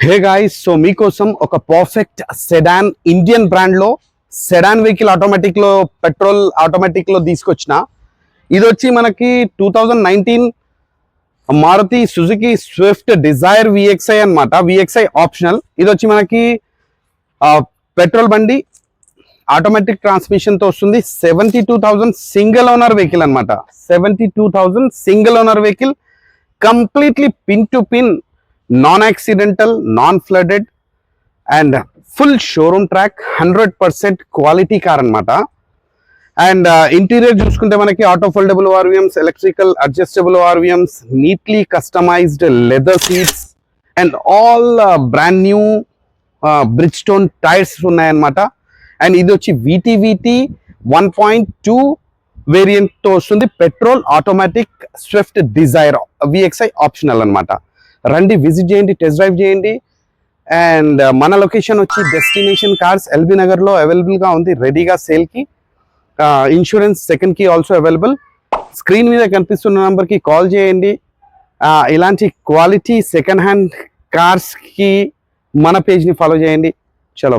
Hey guys, so మీకోసం ఒక perfect sedan Indian బ్రాండ్లో సెడాన్ వెహికల్ ఆటోమేటిక్లో పెట్రోల్ ఆటోమేటిక్లో తీసుకొచ్చిన. ఇది వచ్చి మనకి 2019 Maruti Suzuki Swift Dzire VXI అనమాట. VXI optional. ఇది వచ్చి మనకి పెట్రోల్ బండి ఆటోమేటిక్ ట్రాన్స్మిషన్తో వస్తుంది. 72,000 సింగిల్ ఓనర్ వెహికల్ అనమాట. 72,000 single owner vehicle, completely pin to pin, non accidental, non flooded and full showroom track, 100% quality car అనమాట. అండ్ ఇంటీరియర్ చూసుకుంటే మనకి auto foldable ORVMs, electrical adjustable ORVMs, neatly customised leather seats and all brand new Bridgestone tyres ఉన్నాయన్నమాట. And ఇది వచ్చి VT 1.2 వేరియంట్తో వస్తుంది. Petrol automatic Swift Dzire VXI optional అనమాట. రండి, విజిట్ చేయండి, టెస్ట్ డ్రైవ్ చేయండి. అండ్ మన లొకేషన్ వచ్చి డెస్టినేషన్ కార్స్ ఎల్బీ నగర్లో అవైలబుల్గా ఉంది, రెడీగా సేల్కి. ఇన్సూరెన్స్ సెకండ్ కి ఆల్సో అవైలబుల్. స్క్రీన్ మీద కనిపిస్తున్న నెంబర్కి కాల్ చేయండి. ఇలాంటి క్వాలిటీ సెకండ్ హ్యాండ్ కార్స్కి మన పేజ్ని ఫాలో చేయండి. చలో బాయ్.